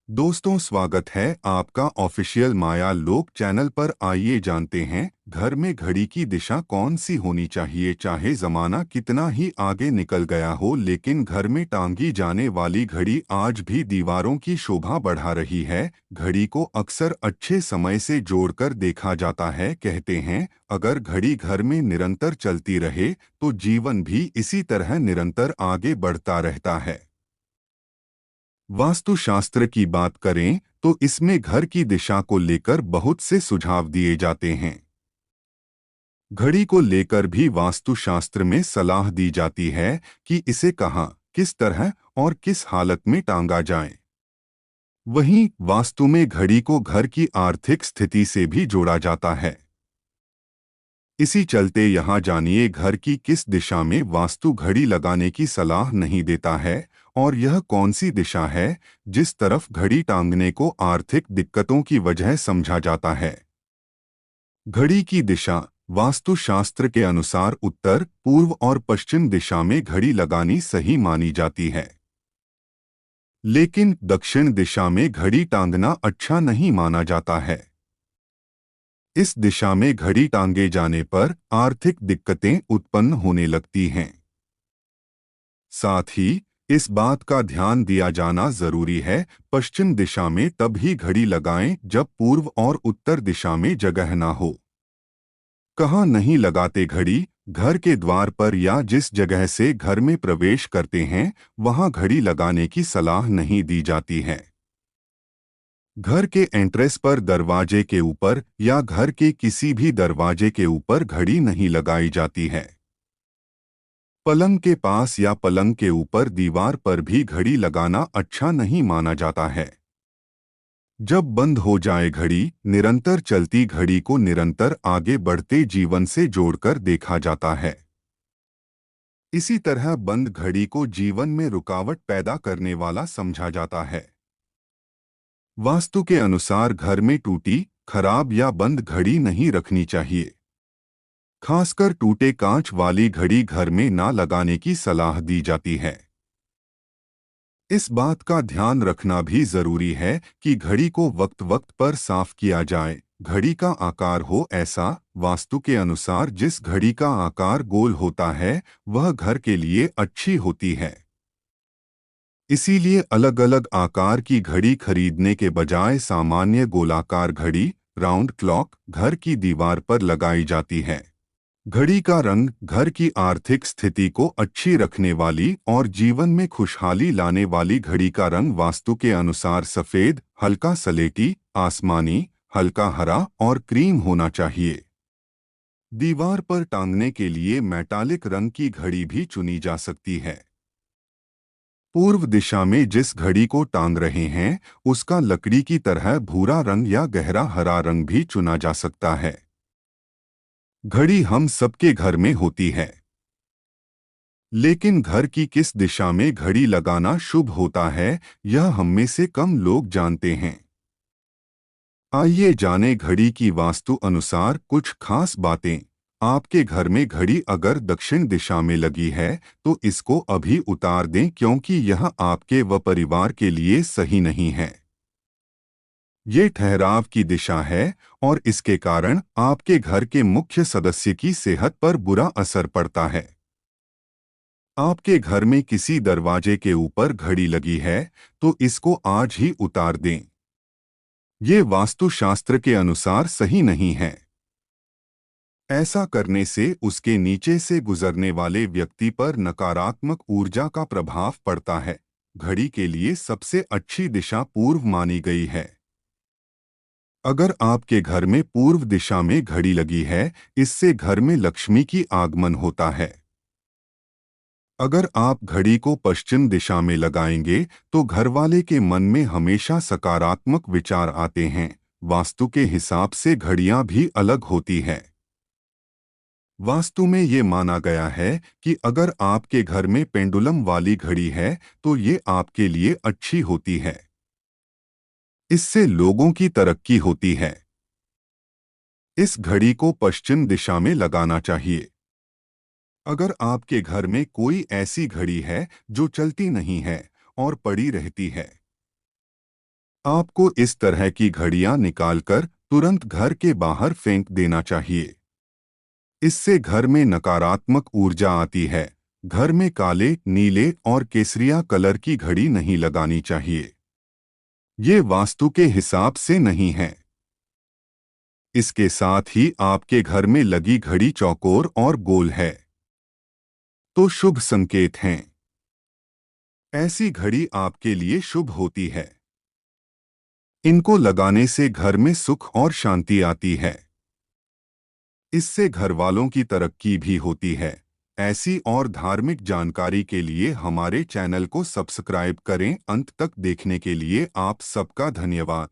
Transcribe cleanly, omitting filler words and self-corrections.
दोस्तों, स्वागत है आपका ऑफिशियल माया लोक चैनल पर। आइए जानते हैं घर में घड़ी की दिशा कौन सी होनी चाहिए। चाहे जमाना कितना ही आगे निकल गया हो, लेकिन घर में टांगी जाने वाली घड़ी आज भी दीवारों की शोभा बढ़ा रही है। घड़ी को अक्सर अच्छे समय से जोड़कर देखा जाता है। कहते हैं, अगर घड़ी घर में निरंतर चलती रहे तो जीवन भी इसी तरह निरंतर आगे बढ़ता रहता है। वास्तुशास्त्र की बात करें तो इसमें घर की दिशा को लेकर बहुत से सुझाव दिए जाते हैं। घड़ी को लेकर भी वास्तुशास्त्र में सलाह दी जाती है कि इसे कहाँ, किस तरह और किस हालत में टांगा जाए। वहीं वास्तु में घड़ी को घर की आर्थिक स्थिति से भी जोड़ा जाता है। इसी चलते यहाँ जानिए घर की किस दिशा में वास्तु घड़ी लगाने की सलाह नहीं देता है और यह कौन सी दिशा है जिस तरफ घड़ी टांगने को आर्थिक दिक्कतों की वजह समझा जाता है। घड़ी की दिशा वास्तुशास्त्र के अनुसार उत्तर, पूर्व और पश्चिम दिशा में घड़ी लगानी सही मानी जाती है। लेकिन दक्षिण दिशा में घड़ी टांगना अच्छा नहीं माना जाता है। इस दिशा में घड़ी टांगे जाने पर आर्थिक दिक्कतें उत्पन्न होने लगती हैं। साथ ही इस बात का ध्यान दिया जाना जरूरी है, पश्चिम दिशा में तब ही घड़ी लगाएं जब पूर्व और उत्तर दिशा में जगह ना हो। कहाँ नहीं लगाते घड़ी? घर के द्वार पर या जिस जगह से घर में प्रवेश करते हैं वहां घड़ी लगाने की सलाह नहीं दी जाती है। घर के एंट्रेंस पर दरवाजे के ऊपर या घर के किसी भी दरवाजे के ऊपर घड़ी नहीं लगाई जाती है। पलंग के पास या पलंग के ऊपर दीवार पर भी घड़ी लगाना अच्छा नहीं माना जाता है। जब बंद हो जाए घड़ी, निरंतर चलती घड़ी को निरंतर आगे बढ़ते जीवन से जोड़कर देखा जाता है। इसी तरह बंद घड़ी को जीवन में रुकावट पैदा करने वाला समझा जाता है। वास्तु के अनुसार घर में टूटी, खराब या बंद घड़ी नहीं रखनी चाहिए। खासकर टूटे कांच वाली घड़ी घर में ना लगाने की सलाह दी जाती है। इस बात का ध्यान रखना भी जरूरी है कि घड़ी को वक्त वक्त पर साफ किया जाए। घड़ी का आकार हो ऐसा, वास्तु के अनुसार जिस घड़ी का आकार गोल होता है वह घर के लिए अच्छी होती है। इसीलिए अलग अलग आकार की घड़ी खरीदने के बजाय सामान्य गोलाकार घड़ी, राउंड क्लॉक, घर की दीवार पर लगाई जाती है। घड़ी का रंग घर की आर्थिक स्थिति को अच्छी रखने वाली और जीवन में खुशहाली लाने वाली घड़ी का रंग वास्तु के अनुसार सफेद, हल्का सलेटी, आसमानी, हल्का हरा और क्रीम होना चाहिए। दीवार पर टांगने के लिए मेटालिक रंग की घड़ी भी चुनी जा सकती है। पूर्व दिशा में जिस घड़ी को टांग रहे हैं उसका लकड़ी की तरह भूरा रंग या गहरा हरा रंग भी चुना जा सकता है। घड़ी हम सबके घर में होती है, लेकिन घर की किस दिशा में घड़ी लगाना शुभ होता है यह हम में से कम लोग जानते हैं। आइए जानें घड़ी की वास्तु अनुसार कुछ खास बातें। आपके घर में घड़ी अगर दक्षिण दिशा में लगी है तो इसको अभी उतार दें, क्योंकि यह आपके व परिवार के लिए सही नहीं है। ये ठहराव की दिशा है और इसके कारण आपके घर के मुख्य सदस्य की सेहत पर बुरा असर पड़ता है। आपके घर में किसी दरवाजे के ऊपर घड़ी लगी है तो इसको आज ही उतार दें। ये वास्तुशास्त्र के अनुसार सही नहीं है। ऐसा करने से उसके नीचे से गुजरने वाले व्यक्ति पर नकारात्मक ऊर्जा का प्रभाव पड़ता है। घड़ी के लिए सबसे अच्छी दिशा पूर्व मानी गई है। अगर आपके घर में पूर्व दिशा में घड़ी लगी है, इससे घर में लक्ष्मी की आगमन होता है। अगर आप घड़ी को पश्चिम दिशा में लगाएंगे तो घरवाले के मन में हमेशा सकारात्मक विचार आते हैं। वास्तु के हिसाब से घड़ियां भी अलग होती हैं। वास्तु में ये माना गया है कि अगर आपके घर में पेंडुलम वाली घड़ी है तो ये आपके लिए अच्छी होती है। इससे लोगों की तरक्की होती है। इस घड़ी को पश्चिम दिशा में लगाना चाहिए। अगर आपके घर में कोई ऐसी घड़ी है जो चलती नहीं है और पड़ी रहती है, आपको इस तरह की घड़ियां निकालकर तुरंत घर के बाहर फेंक देना चाहिए। इससे घर में नकारात्मक ऊर्जा आती है। घर में काले, नीले और केसरिया कलर की घड़ी नहीं लगानी चाहिए। ये वास्तु के हिसाब से नहीं है। इसके साथ ही आपके घर में लगी घड़ी चौकोर और गोल है तो शुभ संकेत हैं। ऐसी घड़ी आपके लिए शुभ होती है। इनको लगाने से घर में सुख और शांति आती है। इससे घर वालों की तरक्की भी होती है। ऐसी और धार्मिक जानकारी के लिए हमारे चैनल को सब्सक्राइब करें। अंत तक देखने के लिए आप सबका धन्यवाद।